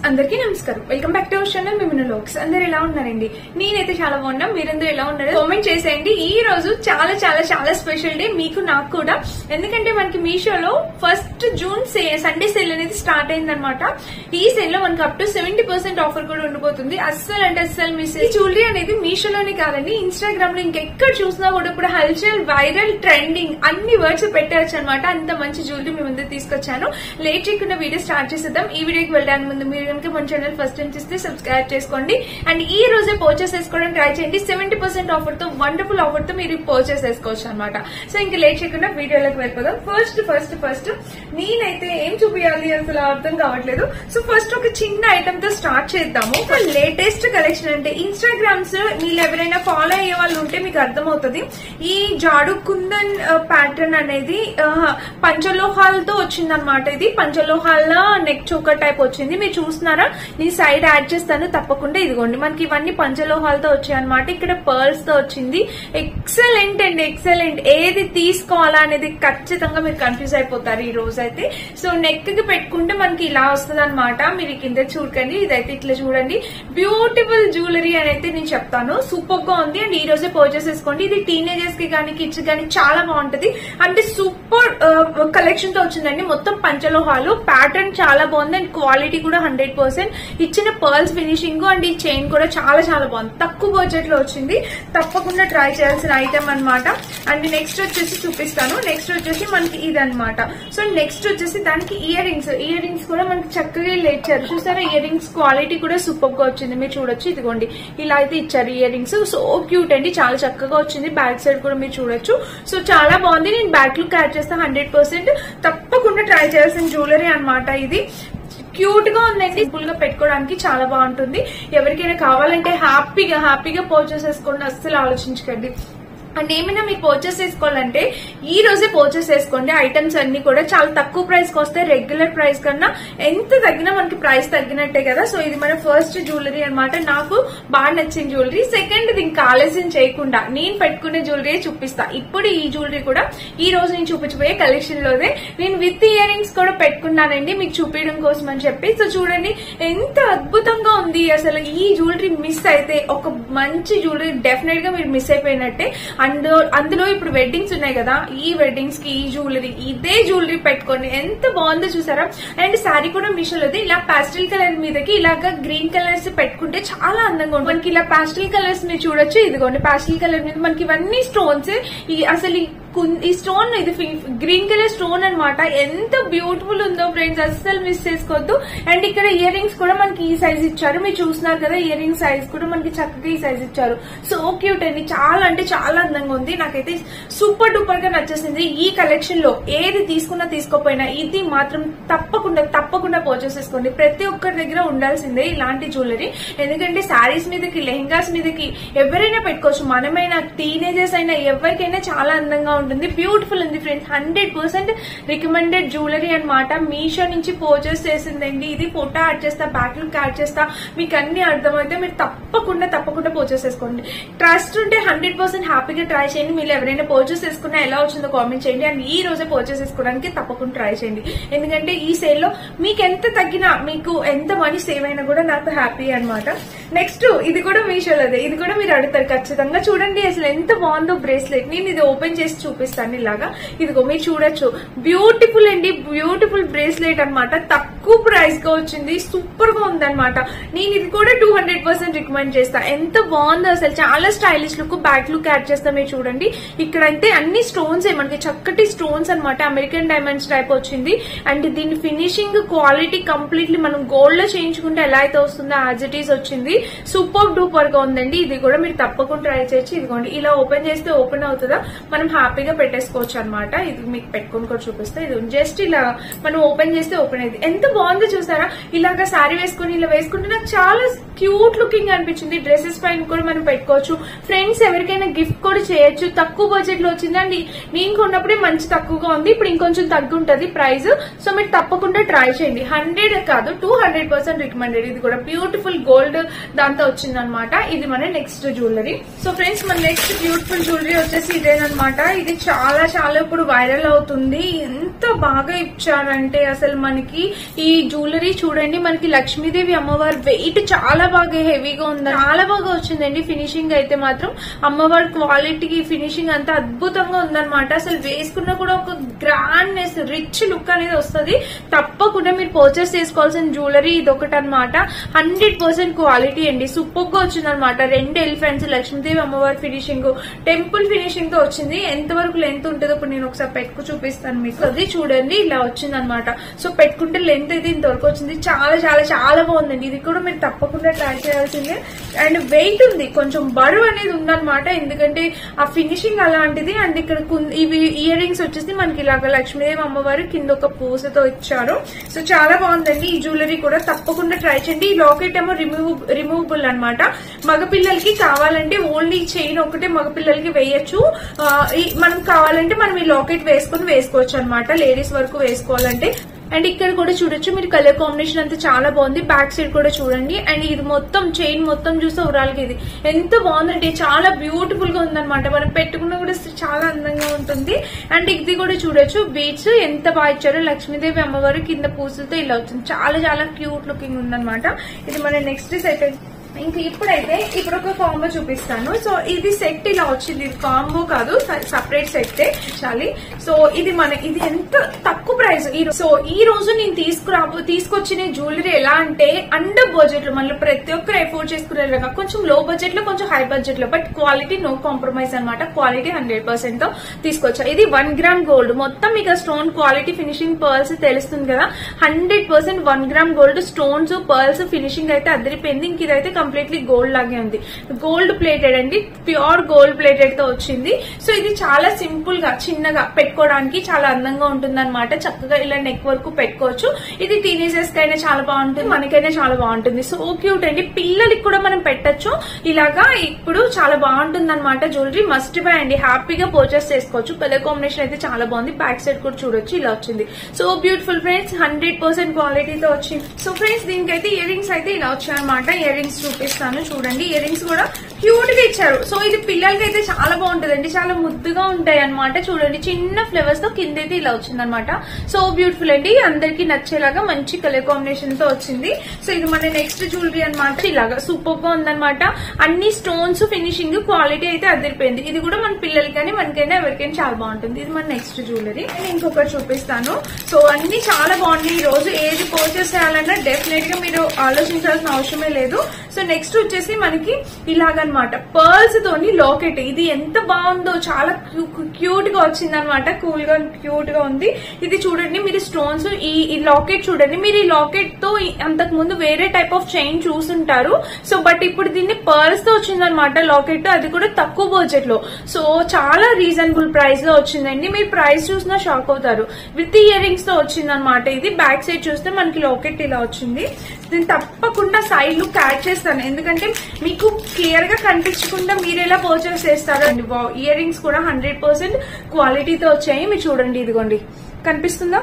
అందరికీ నమస్కారం. Welcome back to our channel మిమినోలాగ్స్. అందరు ఎలా ఉన్నారండి? నేనైతే చాలా బాగున్నా. మీరందరూ ఎలా ఉన్నారు కామెంట్ చేసేయండి. ఈ రోజు చాలా చాలా చాలా స్పెషల్ డే మీకు నాకు కూడా. ఎందుకంటే మనకి మీషోలో 1 జూన్ సండే సేల్ అనేది స్టార్ట్ అయిందనమాట. ఈ సేల్ లో మనకి అప్ టు 70% ఆఫర్ కూడా ఉండిపోతుంది. అస్సలు అంటే అస్సలు మిస్. ఈ జ్యువెలరీ అనేది మీషోలోనే కాదండి, ఇన్స్టాగ్రామ్ లో ఇంకెక్కడ చూసినా కూడా ఇప్పుడు హల్చల్, వైరల్, ట్రెండింగ్ అన్ని వర్డ్స్ పెట్టవచ్చు అనమాట. అంత మంచి జ్యువెలరీ మీ ముందు తీసుకొచ్చాను. లేట్ చేయకుండా వీడియో స్టార్ట్ చేసేద్దాం. ఈ వీడియోకి వెళ్ళడానికి ముందు మీరు కనుక మన ఛానల్ ఫస్ట్ టైం చూస్తే సబ్స్క్రైబ్ చేసుకోండి. అండ్ ఈ రోజే పర్చేస్ చేసుకోవడానికి ట్రై చేయండి. 70% ఆఫర్ తో, వండర్ఫుల్ ఆఫర్ తో మీరు పర్చేస్ చేసుకోవచ్చు అనమాట. సో ఇంకా లేట్ చేయకుండా వీడియోలోకి వెళ్ళిపోదాం. ఫస్ట్ నేనైతే ఏం చూపించాలి అసలు అర్థం కావట్లేదు. సో ఫస్ట్ ఒక చిన్న ఐటమ్ తో స్టార్ట్ చేద్దాము. లేటెస్ట్ కలెక్షన్ అంటే ఇన్స్టాగ్రామ్స్ మీరు ఎవరైనా ఫాలో అయ్యే వాళ్ళు ఉంటే మీకు అర్థమవుతుంది. ఈ జాడు కుందన్ ప్యాటర్న్ అనేది పంచలోహాలతో వచ్చిందనమాట. ఇది పంచలోహాల నెక్ చోకర్ టైప్ వచ్చింది. మీరు చూస్తున్నారా? నేను సైడ్ యాడ్ చేస్తాను తప్పకుండా. ఇదిగోండి, మనకి ఇవన్నీ పంచలోహాలతో వచ్చాయన్నమాట. ఇక్కడ పర్ల్స్ తో వచ్చింది. ఎక్సలెంట్ అండి, ఎక్సలెంట్. ఏది తీసుకోవాలా అనేది ఖచ్చితంగా మీరు కన్ఫ్యూజ్ అయిపోతారు ఈ రోజు అయితే. సో నెక్ కి పెట్టుకుంటే మనకి ఇలా వస్తుంది అనమాట. మీరు కింద చూడకండి, ఇదైతే ఇట్లా చూడండి. బ్యూటిఫుల్ జ్యువెలరీ అని అయితే నేను చెప్తాను. సూపర్ గా ఉంది. అండ్ ఈ రోజే పర్చేస్ చేసుకోండి. ఇది టీనేజర్స్ కి కానీ కిడ్స్ కానీ చాలా బాగుంటది. అంటే సూపర్ కలెక్షన్ తో వచ్చిందండి. మొత్తం పంచలోహాలు, ప్యాటర్న్ చాలా బాగుంది. అండ్ క్వాలిటీ కూడా 100%. ఇచ్చిన పర్ల్స్ ఫినిషింగ్ అండ్ ఈ చైన్ కూడా చాలా చాలా బాగుంది. తక్కువ బడ్జెట్ లో వచ్చింది. తప్పకుండా ట్రై చేయాల్సిన ఐటమ్ అనమాట. అండ్ నెక్స్ట్ వచ్చేసి చూపిస్తాను. నెక్స్ట్ వచ్చేసి మనకి ఇదనమాట. సో నెక్స్ట్ వచ్చేసి దానికి ఇయర్ రింగ్స్ కూడా మనకి చక్కగా ఇచ్చారు. చూసారా? ఇయర్ రింగ్స్ క్వాలిటీ కూడా సూపర్ గా వచ్చింది. మీరు చూడొచ్చు, ఇదిగోండి ఇలా అయితే ఇచ్చారు ఇయర్ రింగ్స్. సో క్యూట్ అండి, చాలా చక్కగా వచ్చింది. బ్యాక్ సైడ్ కూడా మీరు చూడొచ్చు. సో చాలా బాగుంది. నేను బ్యాక్ లుక్ యాడ్ చేస్తాను 100%. తప్పకుండా ట్రై చేయాల్సిన జ్యువెలరీ అనమాట. ఇది క్యూట్ గా ఉందండి. సింపుల్ గా పెట్టుకోవడానికి చాలా బాగుంటుంది. ఎవరికైనా కావాలంటే హ్యాపీగా పర్చేస్ చేసుకోండి. అస్సలు ఆలోచించకండి. అండ్ ఏమైనా మీరు పర్చేస్ చేసుకోవాలంటే ఈ రోజే పర్చేస్ చేసుకోండి. ఐటమ్స్ అన్ని కూడా చాలా తక్కువ ప్రైస్ కి వస్తాయి. రెగ్యులర్ ప్రైస్ కన్నా ఎంత తగ్గినా మనకి ప్రైస్ తగ్గినట్టే కదా. సో ఇది మన ఫస్ట్ జ్యువెలరీ అనమాట. నాకు బాగా నచ్చిన జ్యువెలరీ. సెకండ్, దీనికి ఆలస్యం చేయకుండా నేను పెట్టుకునే జ్యువెలరీ చూపిస్తా. ఇప్పుడు ఈ జ్యువెలరీ కూడా ఈ రోజు నేను చూపించబోయే కలెక్షన్ లోనే నేను విత్ ఇయర్ రింగ్స్ కూడా పెట్టుకున్నానండి మీకు చూపించడం కోసం అని చెప్పి. సో చూడండి ఎంత అద్భుతంగా ఉంది. అసలు ఈ జ్యువెలరీ మిస్ అయితే ఒక మంచి జ్యువెలరీ డెఫినెట్ గా మీరు మిస్ అయిపోయినట్టే. అందులో ఇప్పుడు వెడ్డింగ్స్ ఉన్నాయి కదా, ఈ వెడ్డింగ్స్ కి ఈ జ్యువెలరీ, ఇదే జ్యువెలరీ పెట్టుకోండి. ఎంత బాగుందో చూసారా? అండ్ శారీ కూడా మీషోలో ఇలా పాస్టల్ కలర్ మీదకి ఇలాగా గ్రీన్ కలర్స్ పెట్టుకుంటే చాలా అందంగా ఉంటుంది. మనకి ఇలా పాస్టల్ కలర్స్ మీరు చూడొచ్చు. ఇదిగోండి, పాస్టల్ కలర్ మీద మనకి ఇవన్నీ స్టోన్స్. అసలు ఈ స్టోన్, ఇది గ్రీన్ కలర్ స్టోన్ అనమాట. ఎంత బ్యూటిఫుల్ ఉందో ఫ్రెండ్స్, అస్సలు మిస్ చేసుకోవద్దు. అండ్ ఇక్కడ ఇయర్ రింగ్స్ కూడా మనకి ఈ సైజ్ ఇచ్చారు. మీరు చూస్తున్నారు కదా, ఇయర్ రింగ్ సైజ్ కూడా మనకి చక్కగా ఈ సైజ్ ఇచ్చారు. సో క్యూట్ అండి, చాలా అంటే చాలా అందంగా ఉంది. నాకైతే సూపర్ డూపర్ గా నచ్చేసింది. ఈ కలెక్షన్ లో ఏది తీసుకున్నా తీసుకోపోయినా ఇది మాత్రం తప్పకుండా పర్చేస్ చేసుకోండి. ప్రతి ఒక్కరి దగ్గర ఉండాల్సిందే ఇలాంటి జ్యువెలరీ. ఎందుకంటే శారీస్ మీదకి, లెహంగాస్ మీదకి ఎవరైనా పెట్టుకోవచ్చు. మనమైనా, టీనేజర్స్ అయినా, ఎవరికైనా చాలా అందంగా ఉంటుంది. బ్యూటిఫుల్ ఉంది ఫ్రెండ్స్. 100% రికమెండెడ్ జ్యువెలరీ అనమాట. మీషో నుంచి పర్చేస్ చేసిందండి. ఇది ఫోటో యాడ్ చేస్తా, బ్యాక్ లుక్ యాడ్ చేస్తా, మీకు అన్ని అర్థమైతే మీరు తప్పకుండా పర్చేస్ చేసుకోండి. ట్రస్ట్ ఉంటే 100% హ్యాపీగా ట్రై చేయండి. మీరు ఎవరైనా పర్చేస్ చేసుకున్నా ఎలా వచ్చిందో కామెంట్ చేయండి. అండ్ ఈ రోజే పర్చేస్ చేసుకోవడానికి తప్పకుండా ట్రై చేయండి. ఎందుకంటే ఈ సేల్ లో మీకు ఎంత తగ్గినా, మీకు ఎంత మనీ సేవ్ అయినా కూడా నాకు హ్యాపీ అనమాట. నెక్స్ట్ ఇది కూడా మీషోలోదే. ఇది కూడా మీరు అడుగుతారు ఖచ్చితంగా. చూడండి అసలు ఎంత బాగుందో బ్రేస్లెట్. నేను ఇది ఓపెన్ చేసి చూపిస్తాను ఇలాగా. ఇదిగో మీరు చూడొచ్చు. బ్యూటిఫుల్ అండి, బ్యూటిఫుల్ బ్రేస్లెట్ అనమాట. తక్కువ ప్రైస్ గా వచ్చింది. సూపర్ గా ఉందన్నమాట. నేను ఇది కూడా 200% రికమెండ్ చేస్తా. ఎంత బాగుందో అసలు, చాలా stylish look. Back look add చేస్తా, మీరు చూడండి. ఇక్కడ అయితే అన్ని స్టోన్స్, మనకి చక్కటి స్టోన్స్ అనమాట. అమెరికన్ డైమండ్స్ టైప్ వచ్చింది. అండ్ దీని ఫినిషింగ్ క్వాలిటీ కంప్లీట్లీ మనం గోల్డ్ లో చేయించుకుంటే ఎలా అయితే వస్తుందో యాజ్ ఇట్ ఈస్ వచ్చింది. సూపర్ డూపర్ గా ఉందండి. ఇది కూడా మీరు తప్పకుండా ట్రై చేయొచ్చు. ఇదిగోండి, ఇలా ఓపెన్ చేస్తే ఓపెన్ అవుతుందా, మనం హ్యాపీగా పెట్టేసుకోవచ్చు అనమాట. ఇది మీకు పెట్టుకొని కూడా చూపిస్తా. ఇది జస్ట్ ఇలా మనం ఓపెన్ చేస్తే ఓపెన్ అయింది. ఎంత బాగుందో చూసారా? ఇలాగా శారీ వేసుకుని ఇలా వేసుకుంటే నాకు చాలా క్యూట్ లుకింగ్ అనిపించింది. డ్రెస్సెస్ పైన కూడా మనం పెట్టుకోవచ్చు. ఫ్రెండ్స్ ఎవరికైనా గిఫ్ట్ కూడా చేయొచ్చు. తక్కువ బడ్జెట్ లో వచ్చిందండి. నేను కొన్నప్పుడే మంచి తక్కువగా ఉంది. ఇప్పుడు ఇంకొంచెం తగ్గుంటది ప్రైస్. సో మీరు తప్పకుండా ట్రై చేయండి. 100 కాదు 200% రికమెండెడ్. ఇది కూడా బ్యూటిఫుల్ గోల్డ్ దాంతో వచ్చిందనమాట. ఇది మన నెక్స్ట్ జ్యువెలరీ. సో ఫ్రెండ్స్, మన నెక్స్ట్ బ్యూటిఫుల్ జ్యువెలరీ వచ్చేసి ఇదేనమాట. ఇది అయితే చాలా చాలా ఇప్పుడు వైరల్ అవుతుంది. ఎంత బాగా ఇచ్చారంటే అసలు మనకి ఈ జ్యువెలరీ చూడండి, మనకి లక్ష్మీదేవి అమ్మవారి వెయిట్ చాలా బాగా హెవీగా ఉంది, చాలా బాగా వచ్చిందండి. ఫినిషింగ్ అయితే మాత్రం అమ్మవారి క్వాలిటీకి ఫినిషింగ్ అంతా అద్భుతంగా ఉందన్నమాట. అసలు వేసుకున్నా కూడా ఒక గ్రాండ్నెస్, రిచ్ లుక్ అనేది వస్తుంది. తప్పకుండా మీరు పర్చేస్ చేసుకోవాల్సిన జ్యువెలరీ ఇది ఒకటి అనమాట. 100% క్వాలిటీ అండి, సూపర్ గా వచ్చిందనమాట. 2 ఎలిఫెంట్స్, లక్ష్మీదేవి అమ్మవారి ఫినిషింగ్, టెంపుల్ ఫినిషింగ్ తో వచ్చింది. ఎంత వరకు లెంత్ ఉంటుందో ఇప్పుడు నేను ఒకసారి పెట్టుకు చూపిస్తాను మీకు. అది చూడండి ఇలా వచ్చింది అనమాట. సో పెట్టుకుంటే లెంత్ అయితే ఇంతవరకు వచ్చింది. చాలా చాలా చాలా బాగుందండి. ఇది కూడా మీరు తప్పకుండా ట్రై చేయాల్సిందే. అండ్ వెయిట్ ఉంది, కొంచెం బరువు అనేది ఉందన్నమాట, ఎందుకంటే ఆ ఫినిషింగ్ అలాంటిది. అండ్ ఇక్కడ ఇవి ఇయర్ రింగ్స్ వచ్చేసి మనకి ఇలాగ లక్ష్మీదేవి అమ్మవారు కింద ఒక పూసతో ఇచ్చారు. సో చాలా బాగుందండి. ఈ జ్యువెలరీ కూడా తప్పకుండా ట్రై చేయండి. ఈ లాకెట్ ఏమో రిమూవబుల్ అనమాట. మగపిల్లలకి కావాలంటే ఓన్లీ చైన్ ఒకటే మగపిల్లలకి వేయచ్చు. మనం కావాలంటే మనం ఈ లాకెట్ వేసుకోవచ్చు అనమాట, లేడీస్ వరకు వేసుకోవాలంటే. అండ్ ఇక్కడ కూడా చూడొచ్చు మీరు, కలర్ కాంబినేషన్ అంతా చాలా బాగుంది. బ్యాక్ సైడ్ కూడా చూడండి. అండ్ ఇది మొత్తం చైన్ మొత్తం చూస్తే ఓవరాల్ గా ఇది ఎంత బాగుందంటే చాలా బ్యూటిఫుల్ గా ఉందన్నమాట. మనం పెట్టుకున్నా కూడా చాలా అందంగా ఉంటుంది. అండ్ ఇది కూడా చూడొచ్చు, బీడ్స్ ఎంత బాగా ఇచ్చారో. లక్ష్మీదేవి అమ్మవారు కింద పూసలతో ఇలా వచ్చింది. చాలా చాలా క్యూట్ లుకింగ్ ఉందన్నమాట. ఇది మన నెక్స్ట్ సెట్. ఇంకా ఇప్పుడైతే ఇప్పుడు ఒక కాంబో చూపిస్తాను. సో ఇది సెట్ ఇలా వచ్చింది, ఇది కాంబో కాదు, సపరేట్ సెట్ చాలి. సో ఇది ఎంత తక్కువ ప్రైస్. సో ఈ రోజు నేను తీసుకొచ్చిన జ్యువెలరీ ఎలా అంటే అండర్ బడ్జెట్ లో, మళ్ళీ ప్రతి ఒక్కరు ఎఫోర్డ్ చేసుకునేలాగా, కొంచెం లో బడ్జెట్ లో, కొంచెం హై బడ్జెట్ లో, బట్ క్వాలిటీ నో కాంప్రమైజ్ అనమాట. క్వాలిటీ 100% తో తీసుకొచ్చా. ఇది 1 గ్రామ్ గోల్డ్, మొత్తం మీకు స్టోన్ క్వాలిటీ, ఫినిషింగ్, పర్ల్స్ తెలుస్తుంది కదా. 100% 1 gram gold, stones, pearls finishing అయితే అదిరిపోయింది. ఇంక ఇదైతే కంప్లీట్లీ గోల్డ్ లాగే ఉంది. గోల్డ్ ప్లేటెడ్ అండి, ప్యూర్ గోల్డ్ ప్లేటెడ్ తో వచ్చింది. సో ఇది చాలా సింపుల్ గా చిన్నగా పెట్టుకోవడానికి చాలా అందంగా ఉంటుంది అనమాట. చక్కగా ఇలా నెక్ వరకు పెట్టుకోవచ్చు. ఇది టీనేజర్స్ కైనా చాలా బాగుంటుంది, మనకైనా చాలా బాగుంటుంది. సో క్యూట్ అండి, పిల్లలకి కూడా మనం పెట్టచ్చు ఇలాగా. ఇప్పుడు చాలా బాగుంటుంది అనమాట జ్యువెలరీ. మస్ట్ బై అండి, హ్యాపీగా పర్చేస్ చేసుకోవచ్చు. కలర్ కాంబినేషన్ అయితే చాలా బాగుంది. బ్యాక్ సైడ్ కూడా చూడొచ్చు, ఇలా వచ్చింది. సో బ్యూటిఫుల్ ఫ్రెండ్స్, 100% క్వాలిటీతో వచ్చింది. సో ఫ్రెండ్స్ దీనికైతే ఇయర్ రింగ్స్ అయితే ఇలా వచ్చాయన్నమాట. ఇయర్ రింగ్స్ చూపిస్తాను చూడండి. ఇయర్ రింగ్స్ కూడా క్యూట్ గా ఇచ్చారు. సో ఇది పిల్లలకి అయితే చాలా బాగుంటుందండి, చాలా ముద్దుగా ఉంటాయి అనమాట. చూడండి చిన్న ఫ్లేవర్స్ తో కింద అయితే ఇలా వచ్చింది అనమాట. సో బ్యూటిఫుల్ అండి, అందరికి నచ్చేలాగా మంచి కలర్ కాంబినేషన్ తో వచ్చింది. సో ఇది మన నెక్స్ట్ జ్యువెలరీ అనమాట. ఇలాగా సూపర్ గా ఉందన్నమాట. అన్ని స్టోన్స్, ఫినిషింగ్, క్వాలిటీ అయితే అదిరిపోయింది. ఇది కూడా మన పిల్లలకి కానీ మనకైనా ఎవరికైనా చాలా బాగుంటుంది. ఇది మన నెక్స్ట్ జ్యువెలరీ. ఇంకొకటి చూపిస్తాను. సో అన్ని చాలా బాగున్నాయి. ఈ రోజు ఏది పర్చేస్ చేయాలన్నా డెఫినెట్ గా మీరు ఆలోచించాల్సిన అవసరమే లేదు. సో నెక్స్ట్ వచ్చేసి మనకి ఇలాగనమాట, పర్ల్స్ తోని లాకెట్. ఇది ఎంత బాగుందో, చాలా క్యూట్ గా వచ్చింది అనమాట. కూల్ గా క్యూట్ గా ఉంది. ఇది చూడండి మీరు, స్టోన్స్, ఈ లాకెట్ చూడండి. మీరు ఈ లాకెట్ తో అంతకు ముందు వేరే టైప్ ఆఫ్ చైన్ చూసుంటారు. సో బట్ ఇప్పుడు దీన్ని పర్ల్స్ తో వచ్చిందనమాట లాకెట్, అది కూడా తక్కువ బడ్జెట్ లో. సో చాలా రీజనబుల్ ప్రైస్ లో వచ్చిందండి. మీరు ప్రైస్ చూసినా షాక్ అవుతారు. విత్ ఇయర్ రింగ్స్ తో వచ్చిందనమాట. ఇది బ్యాక్ సైడ్ చూస్తే మనకి లాకెట్ ఇలా వచ్చింది. దీన్ని తప్పకుండా సైడ్ లుక్ యాడ్ చేస్తాను, ఎందుకంటే మీకు క్లియర్ గా కనిపించకుండా మీరు ఎలా పర్చేస్ చేస్తారు అండి. ఇయర్ రింగ్స్ కూడా 100% క్వాలిటీతో వచ్చాయి. మీరు చూడండి, ఇదిగోండి కనిపిస్తుందా.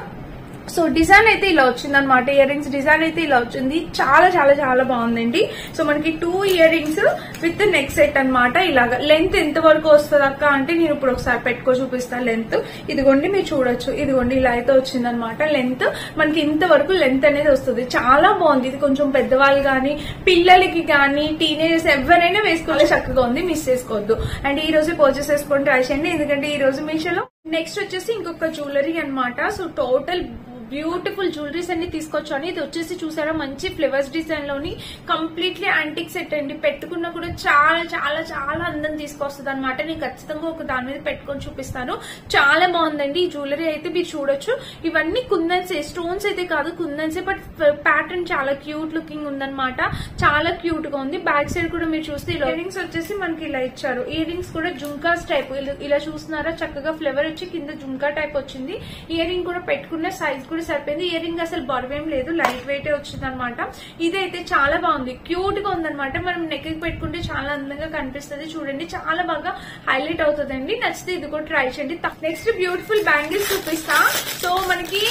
సో డిజైన్ అయితే ఇలా వచ్చింది అనమాట. ఇయర్ రింగ్స్ డిజైన్ అయితే ఇలా వచ్చింది. చాలా చాలా చాలా బాగుందండి. సో మనకి 2 ear rings with neck set అనమాట. ఇలాగా లెంత్ ఎంత వరకు వస్తుంది అక్క అంటే, నేను ఇప్పుడు ఒకసారి పెట్టుకో చూపిస్తాను లెంత్. ఇదిగోండి మీరు చూడొచ్చు, ఇదిగోండి ఇలా అయితే వచ్చింది అనమాట. లెంత్ మనకి ఇంత వరకు లెంత్ అనేది వస్తుంది. చాలా బాగుంది. ఇది కొంచెం పెద్దవాళ్ళు గానీ, పిల్లలకి గానీ, టీనేజర్స్ ఎవరైనా వేసుకోవాలి, చక్కగా ఉంది, మిస్ చేసుకోవద్దు. అండ్ ఈ రోజు పర్చేస్ చేసుకొని ట్రై చేయండి, ఎందుకంటే ఈ రోజు మీషోలో. నెక్స్ట్ వచ్చేసి ఇంకొక జ్యువెలరీ అనమాట. సో టోటల్ బ్యూటిఫుల్ జ్యువెలరీస్ అన్ని తీసుకొచ్చాను. ఇది వచ్చేసి చూసారా, మంచి ఫ్లవర్స్ డిజైన్ లోని కంప్లీట్లీ యాంటిక్ సెట్ అండి. పెట్టుకున్నా కూడా చాలా చాలా చాలా అందం తీసుకొస్తుంది అనమాట. నేను ఖచ్చితంగా ఒక దాని మీద పెట్టుకొని చూపిస్తాను. చాలా బాగుందండి ఈ జ్యువెలరీ అయితే. మీరు చూడొచ్చు, ఇవన్నీ కుందన్సే, స్టోన్స్ అయితే కాదు, కుందన్సే. బట్ ప్యాటర్న్ చాలా క్యూట్ లుకింగ్ ఉందన్నమాట. చాలా క్యూట్ గా ఉంది. బ్యాక్ సైడ్ కూడా మీరు చూస్తే ఇయర్ రింగ్స్ వచ్చేసి మనకి ఇలా ఇచ్చారు. ఇయర్ రింగ్స్ కూడా జుంకాస్ టైప్, ఇలా చూస్తున్నారా, చక్కగా ఫ్లేవర్ వచ్చి కింద జుంకా టైప్ వచ్చింది. ఇయర్ రింగ్ కూడా పెట్టుకున్న సైజ్ కూడా సరిపోయింది. ఇయర్ రింగ్ అసలు బరువేం లేదు, లైట్ వెయిట్ వచ్చింది అనమాట. ఇదైతే చాలా బాగుంది, క్యూట్ గా ఉందన్నమాట. మనం నెక్ కి పెట్టుకుంటే చాలా అందంగా కనిపిస్తుంది. చూడండి చాలా బాగా హైలైట్ అవుతుందండి. నచ్చితే ఇది కూడా ట్రై చేయండి. నెక్స్ట్ బ్యూటిఫుల్ బ్యాంగిల్స్ చూపిస్తా. సో మనకి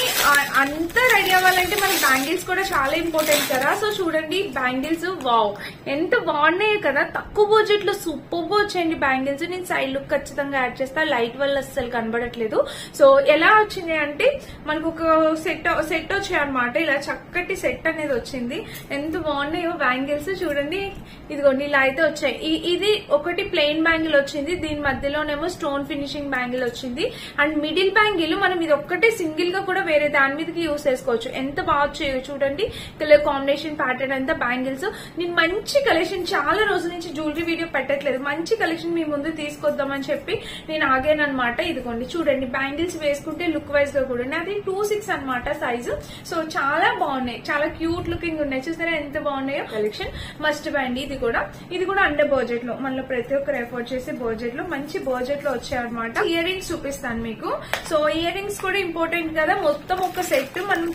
అంతా రెడీ అవ్వాలంటే మన బ్యాంగిల్స్ కూడా చాలా ఇంపార్టెంట్ కదా. సో చూడండి బ్యాంగిల్స్, వావ్ ఎంత బాగున్నాయి కదా. తక్కువ బడ్జెట్ లో సూపర్ గా వచ్చాయండి బ్యాంగిల్స్. నేను సైడ్ లుక్ ఖచ్చితంగా యాడ్ చేస్తా, లైట్ వల్ల అస్సలు కనబడట్లేదు. సో ఎలా వచ్చింది అంటే మనకు ఒక సెట్ వచ్చాయి అనమాట. ఇలా చక్కటి సెట్ అనేది వచ్చింది. ఎంత బాగున్నాయో బ్యాంగిల్స్ చూడండి. ఇదిగోండి ఇలా అయితే వచ్చాయి. ఇది ఒకటి ప్లెయిన్ బ్యాంగిల్ వచ్చింది, దీని మధ్యలోనేమో స్టోన్ ఫినిషింగ్ బ్యాంగిల్ వచ్చింది. అండ్ మిడిల్ బ్యాంగిల్ మనం ఇది ఒక్కటే సింగిల్ గా కూడా వేరే దాని మీదకి యూస్ చేసుకోవచ్చు. ఎంత బాగా వచ్చాయో చూడండి. కలర్ కాంబినేషన్ ప్యాటర్న్ అంతా బ్యాంగిల్స్. నేను మంచి కలెక్షన్, చాలా రోజుల నుంచి జ్యువెలరీ వీడియో పెట్టట్లేదు, మంచి కలెక్షన్ మీ ముందు తీసుకొద్దామని చెప్పి నేను ఆగాను అనమాట. ఇదిగోండి చూడండి బ్యాంగిల్స్ వేసుకుంటే లుక్ వైజ్ గా కూడా అది 2.6 అనమాట సైజు. సో చాలా బాగున్నాయి, చాలా క్యూట్ లుకింగ్ ఉన్నాయి. చూసారా ఎంత బాగున్నాయో. Collection must band. ఇది కూడా అండర్ బడ్జెట్ లో, మనలో ప్రతి ఒక్కరు ఎఫోర్డ్ చేసే బడ్జెట్ లో, మంచి బడ్జెట్ లో వచ్చాయన్నమాట. ఇయర్ రింగ్స్ చూపిస్తాను మీకు. సో ఇయర్ రింగ్స్ కూడా ఇంపార్టెంట్ కదా, మొత్తం ఒక సెట్ మనం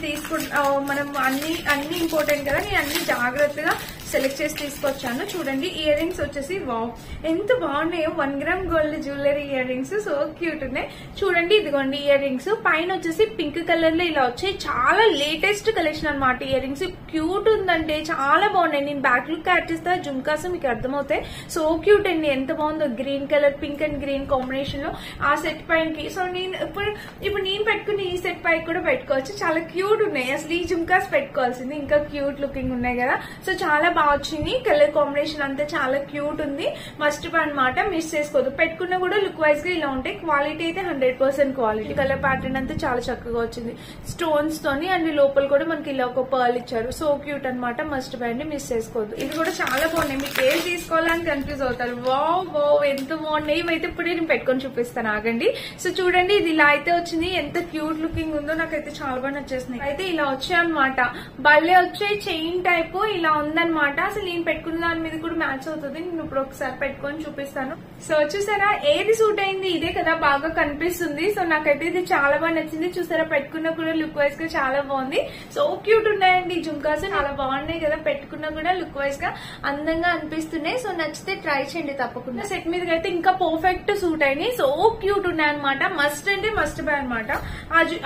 మనం అన్ని ఇంపార్టెంట్ కదా. నేను అన్ని జాగ్రత్తగా సెలెక్ట్ చేసి తీసుకొచ్చాను. చూడండి ఇయర్ రింగ్స్ వచ్చేసి వావ్ ఎంత బాగున్నాయో. 1 gram gold jewellery ear rings, so cute ఉన్నాయి. చూడండి ఇదిగోండి ఇయర్ రింగ్స్. పైన వచ్చేసి పింక్ కలర్ లో ఇలా వచ్చాయి. చాలా లేటెస్ట్ కలెక్షన్ అనమాట. ఇయర్ రింగ్స్ క్యూట్ ఉందంటే చాలా బాగున్నాయి. నేను బ్యాక్ లుక్ యాడ్ చేస్తా, జుమ్కాస్ మీకు అర్థమవుతాయి. సో క్యూట్ అండి, ఎంత బాగుందో. Green colour, pink and green combination లో ఆ సెట్ పైనకి. సో నేను ఇప్పుడు నేను పెట్టుకుని ఈ సెట్ పైకి కూడా పెట్టుకోవచ్చు. చాలా క్యూట్ ఉన్నాయి. అసలు ఈ జుమ్కాస్ పెట్టుకోవాల్సింది, ఇంకా క్యూట్ లుకింగ్ ఉన్నాయి కదా. సో చాలా బాగా వచ్చింది. కలర్ కాంబినేషన్ అంతా చాలా క్యూట్ ఉంది. మస్ట్ అనమాట, మిస్ చేసుకోవద్దు. పెట్టుకున్నా కూడా లుక్ వైజ్ గా ఇలా ఉంటాయి. క్వాలిటీ అయితే 100% క్వాలిటీ. కలర్ ప్యాటర్న్ అంతా చాలా చక్కగా వచ్చింది స్టోన్స్ తోని. అండ్ లోపల కూడా మనకి ఇలా ఒక పర్ల్ ఇచ్చారు. సో క్యూట్ అనమాట, మస్ట్ బ్యాండ్, మిస్ చేసుకోవద్దు. ఇది కూడా చాలా బాగున్నాయి. మీకు ఏం తీసుకోవాలని కన్ఫ్యూజ్ అవుతారు. వావ్ ఎంత బాగున్నాయి. ఇవైతే ఇప్పుడు నేను పెట్టుకొని చూపిస్తాను, ఆగండి. సో చూడండి ఇది ఇలా అయితే వచ్చింది. ఎంత క్యూట్ లుకింగ్ ఉందో, నాకైతే చాలా బాగా నచ్చేసినాయి. అయితే ఇలా వచ్చాయి అనమాట, బల్లే వచ్చాయి. చైన్ టైప్ ఇలా ఉందన్నమాట. అసలు నేను పెట్టుకున్న దాని మీద కూడా మ్యాచ్ అవుతుంది. నేను ఇప్పుడు ఒకసారి పెట్టుకొని చూపిస్తాను. సో చూసారా ఏది సూట్ అయింది, ఇదే కదా బాగా కనిపిస్తుంది. సో నాకైతే ఇది చాలా బాగా నచ్చింది. చూసారా పెట్టుకున్నా కూడా లుక్ వైజ్ గా చాలా బాగుంది. సో క్యూట్ ఉన్నాయండి జుమ్కాస్, చాలా బాగున్నాయి కదా. పెట్టుకున్నా కూడా లుక్ వైజ్ గా అందంగా అనిపిస్తున్నాయి. సో నచ్చితే ట్రై చేయండి తప్పకుండా. సెట్ మీదకి అయితే ఇంకా పర్ఫెక్ట్ సూట్ అయినాయి. సో క్యూట్ ఉన్నాయి అనమాట. మస్ట్ అంటే మస్ట్ బై అనమాట.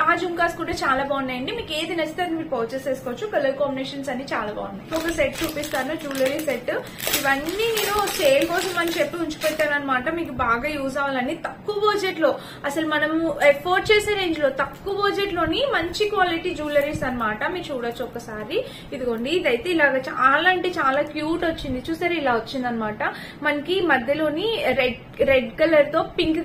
ఆ జుమ్కాస్ కూడా చాలా బాగున్నాయండి. మీకు ఏది నచ్చితే అది మీరు పర్చేస్ చేసుకోవచ్చు. కలర్ కాంబినేషన్స్ అన్ని చాలా బాగున్నాయి. ఒక సెట్ చూపిస్తాను, జ్యువెలరీ సెట్. ఇవన్నీ నేను సేల్ కోసం అని చెప్పి ఉంచిపెట్టాను అనమాట. మీకు బాగా యూజ్ అవ్వాలని. తక్కువ బడ్జెట్ లో, అసలు మనము ఎఫోర్డ్ చేసే రేంజ్ లో తక్కువ బడ్జెట్ లోని మంచి క్వాలిటీ జ్యువెలరీస్ అనమాట. మీరు చూడొచ్చు ఒకసారి. ఇదిగోండి ఇదైతే ఇలాగ చాలా అంటే చాలా క్యూట్ వచ్చింది. చూసారు ఇలా వచ్చింది అనమాట. మనకి మధ్యలోని రెడ్ కలర్ తో పింక్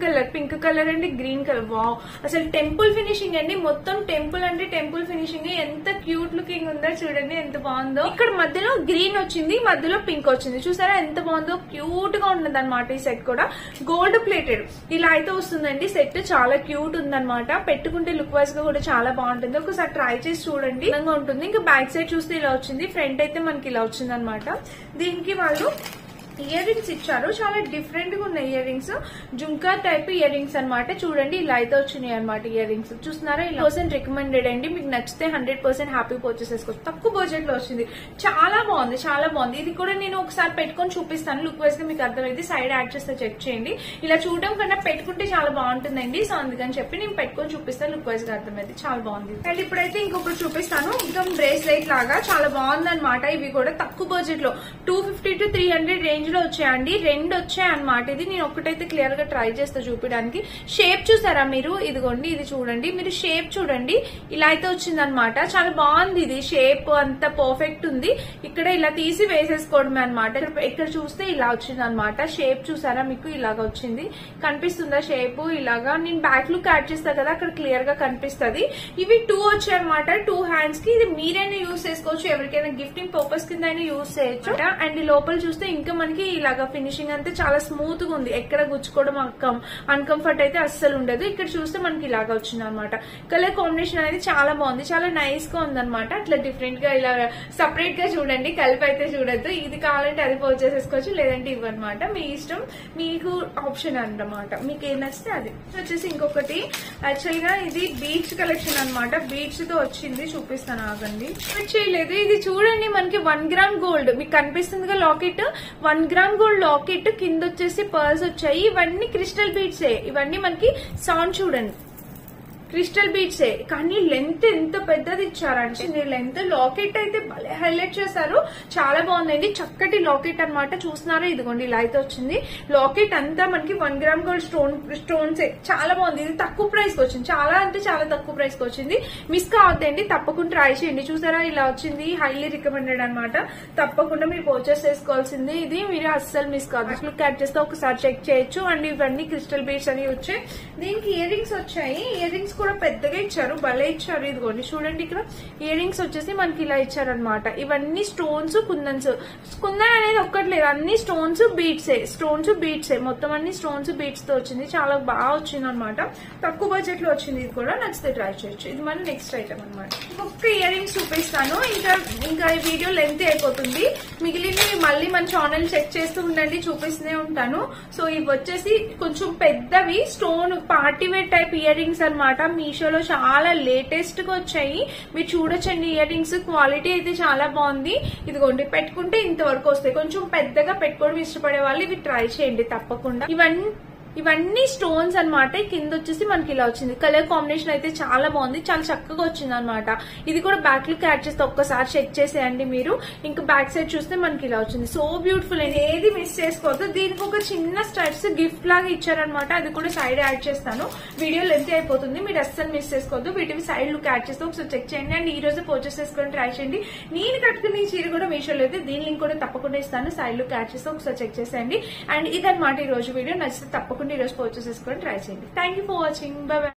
కలర్ అండి, గ్రీన్ కలర్. వావ్ అసలు టెంపుల్ ఫినిషింగ్ అండి. మొత్తం టెంపుల్ అంటే టెంపుల్ ఫినిషింగ్. ఎంత క్యూట్ లుకింగ్ ఉందో చూడండి, ఎంత బాగుందో. ఇక్కడ మధ్యలో గ్రీన్ వచ్చింది, మధ్యలో పింక్ వచ్చింది. చూసారా ఎంత బాగుందో, క్యూట్ గా ఉన్నది అనమాట. ఈ సెట్ కూడా గోల్డ్ ప్లేటెడ్ ఇలా అయితే వస్తుందండి. సెట్ చాలా క్యూట్ ఉందన్నమాట. పెట్టుకుంటే లుక్ వైజ్ గా కూడా చాలా బాగుంటుంది. ఒకసారి ట్రై చేసి చూడండి, అందంగా ఉంటుంది. ఇంకా బ్యాక్ సైడ్ చూస్తే ఇలా వచ్చింది, ఫ్రంట్ అయితే మనకి ఇలా వచ్చింది అనమాట. దీనికి వాళ్ళు ఇయర్ రింగ్స్ ఇచ్చారు, చాలా డిఫరెంట్ గా ఉన్నాయి ఇయర్ రింగ్స్. జుంకా టైప్ ఇయర్ రింగ్స్ అనమాట. చూడండి ఇలా అయితే వచ్చినాయి అనమాట ఇయర్ రింగ్స్. చూస్తున్నారా, 100% రికమెండెడ్ అండి. మీకు నచ్చితే 100% హ్యాపీ పర్చేస్ చేసుకోవచ్చు. తక్కువ బడ్జెట్ లో వచ్చింది, చాలా బాగుంది, చాలా బాగుంది. ఇది కూడా నేను ఒకసారి పెట్టుకొని చూపిస్తాను, లుక్ వైజ్ గా మీకు అర్థమైంది. సైడ్ యాడ్ చేస్తే చెక్ చేయండి. ఇలా చూడడం కన్నా పెట్టుకుంటే చాలా బాగుంటుందండి. సో అందుకని చెప్పి నేను పెట్టుకొని చూపిస్తాను, లుక్ వైజ్ గా అర్థమైంది. చాలా బాగుంది. అండ్ ఇప్పుడైతే ఇంకొకటి చూపిస్తాను, ఇంకా బ్రేస్లెట్ లాగా చాలా బాగుంది అనమాట. ఇవి కూడా తక్కువ బడ్జెట్ లో 250 to 300 రేంజ్ లో వచ్చాయండి. 2 వచ్చాయి అనమాట. ఇది నేను ఒకటైతే క్లియర్ గా ట్రై చేస్తా చూపించడానికి. షేప్ చూసారా మీరు, ఇదిగోండి ఇది చూడండి, మీరు షేప్ చూడండి. ఇలా అయితే వచ్చింది అనమాట. చాలా బాగుంది. ఇది షేప్ అంతా పర్ఫెక్ట్ ఉంది. ఇక్కడ ఇలా తీసి వేసేసుకోవడమే అనమాట. ఇక్కడ చూస్తే ఇలా వచ్చింది అనమాట. షేప్ చూసారా మీకు, ఇలాగా వచ్చింది. కనిపిస్తుందా షేప్? ఇలాగా నేను బ్యాక్ లుక్ యాడ్ చేస్తా కదా, అక్కడ క్లియర్ గా కనిపిస్తుంది. ఇవి 2 వచ్చాయి అనమాట. 2 హ్యాండ్స్ కి. ఇది మీరైనా యూజ్ చేసుకోవచ్చు, ఎవరికైనా గిఫ్టింగ్ పర్పస్ కింద అయినా యూజ్ చేయొచ్చు. అండ్ లోపల చూస్తే ఇంకా మనకి మనకి ఇలాగా ఫినిషింగ్ అంతా చాలా స్మూత్ గా ఉంది, ఎక్కడ గుచ్చుకోవడం అన్కంఫర్ట్ అయితే అస్సలు ఉండదు. ఇక్కడ చూస్తే మనకి ఇలాగా వచ్చింది అనమాట. కలర్ కాంబినేషన్ అనేది చాలా బాగుంది, చాలా నైస్ గా ఉంది అనమాట. అట్లా డిఫరెంట్ గా ఇలా సపరేట్ గా చూడండి, కలిపి అయితే చూడద్దు. ఇది కావాలంటే అది పర్చేస్ చేసుకోవచ్చు, లేదంటే ఇవన్నమాట మీ ఇష్టం, మీకు ఆప్షన్ అన్నమాట, మీకు ఏం నచ్చితే అది. వచ్చేసి ఇంకొకటి యాక్చువల్ గా ఇది బీచ్ కలెక్షన్ అనమాట, బీచ్ తో వచ్చింది, చూపిస్తాను ఆగండి. చేయలేదు ఇది చూడండి, మనకి 1 గ్రామ్ గోల్డ్ మీకు కనిపిస్తుందిగా లాకెట్, 1 గ్రామ్ గోల్డ్ లాకెట్, కింద వచ్చేసి పర్ల్స్ వచ్చాయి. ఇవన్నీ క్రిస్టల్ బీడ్స్, ఇవన్నీ మనకి సౌండ్ చూడండి క్రిస్టల్ బీడ్సే, కానీ లెంత్ ఎంత పెద్దది ఇచ్చారంటే లెంత్. లాకెట్ అయితే భలే హైలైట్ చేశారు, చాలా బాగుందండి. చక్కటి లాకెట్ అనమాట, చూస్తున్నారా, ఇదిగోండి ఇలా అయితే వచ్చింది. లాకెట్ అంతా మనకి 1 గ్రామ్ గోల్డ్ స్టోన్స్ చాలా బాగుంది. ఇది తక్కువ ప్రైస్ కి వచ్చింది, చాలా అంటే చాలా తక్కువ ప్రైస్ కి వచ్చింది. మిస్ కావద్దండి, తప్పకుండా ట్రై చేయండి. చూసారా ఇలా వచ్చింది, హైలీ రికమెండెడ్ అనమాట, తప్పకుండా మీరు పర్చేస్ చేసుకోవాల్సింది. ఇది మీరు అస్సలు మిస్ కాదు, లుక్ యాడ్ చేస్తే ఒకసారి చెక్ చేయొచ్చు. అండ్ ఇవన్నీ క్రిస్టల్ బీడ్స్ అని వచ్చాయి. దీనికి ఇయర్ రింగ్స్ వచ్చాయి, ఇయర్ రింగ్స్ కూడా పెద్దగా ఇచ్చారు, భలే ఇచ్చారు. ఇదిగోండి చూడండి, ఇక్కడ ఇయర్ రింగ్స్ వచ్చేసి మనకి ఇలా ఇచ్చారనమాట. ఇవన్నీ స్టోన్స్, కుందన్స్ అనేది ఒక్కట్లేదు, అన్ని స్టోన్స్ బీట్సే, మొత్తం అన్ని స్టోన్స్ బీట్స్ తో వచ్చింది, చాలా బాగా వచ్చింది అనమాట. తక్కువ బడ్జెట్ లో వచ్చింది, ఇది కూడా నచ్చితే ట్రై చేయొచ్చు. ఇది మన నెక్స్ట్ ఐటమ్ అనమాట. ఒక్క ఇయర్ రింగ్స్ చూపిస్తాను, ఇంకా ఈ వీడియో లెంత్ అయిపోతుంది. మిగిలిన మళ్ళీ మన ఛానల్ చెక్ చేస్తూ ఉండండి, చూపిస్తూనే ఉంటాను. సో ఇవి వచ్చేసి కొంచెం పెద్దవి stone party wear type earrings అనమాట. మీషోలో చాలా లేటెస్ట్ గా వచ్చాయి, మీరు చూడొచ్చండి. ఇయర్ రింగ్స్ క్వాలిటీ అయితే చాలా బాగుంది. ఇదిగోండి పెట్టుకుంటే ఇంతవరకు వస్తాయి, కొంచెం పెద్దగా పెట్టుకోవడం ఇష్టపడే వాళ్ళు ఇవి ట్రై చేయండి తప్పకుండా. ఇవన్నీ స్టోన్స్ అనమాట. కింద వచ్చేసి మనకి ఇలా వచ్చింది, కలర్ కాంబినేషన్ అయితే చాలా బాగుంది, చాలా చక్కగా వచ్చింది అనమాట. ఇది కూడా బ్యాక్ లుక్ యాడ్ చేస్తే ఒక్కసారి చెక్ చేసేయండి మీరు. ఇంకా బ్యాక్ సైడ్ చూస్తే మనకి ఇలా వచ్చింది, సో బ్యూటిఫుల్ అండి, ఏది మిస్ చేసుకోవద్దు. దీనికి ఒక చిన్న స్టడ్స్ గిఫ్ట్ లాగా ఇచ్చారనమాట, అది కూడా సైడ్ యాడ్ చేస్తాను. వీడియో లెంత్ అయిపోతుంది, మీరు అస్సలు మిస్ చేసుకోవద్దు. వీటివి సైడ్ లుక్ యాడ్ చేస్తే ఒకసారి చెక్ చేయండి. అండ్ ఈ రోజు పర్చేస్ చేసుకొని ట్రై చేయండి. నేను కట్టుకునే చీర కూడా మీషోలో అయితే, దీని లింక్ కూడా తప్పకుండా ఇస్తాను, సైడ్ లుక్ యాడ్ చేస్తే ఒకసారి చెక్ చేసేయండి. అండ్ ఇదన్నమాట ఈ రోజు వీడియో, నచ్చితే తప్పకుండా ఈ రోజు పర్చేస్ చేసుకొని ట్రై చేయండి. Thank you for watching, by by.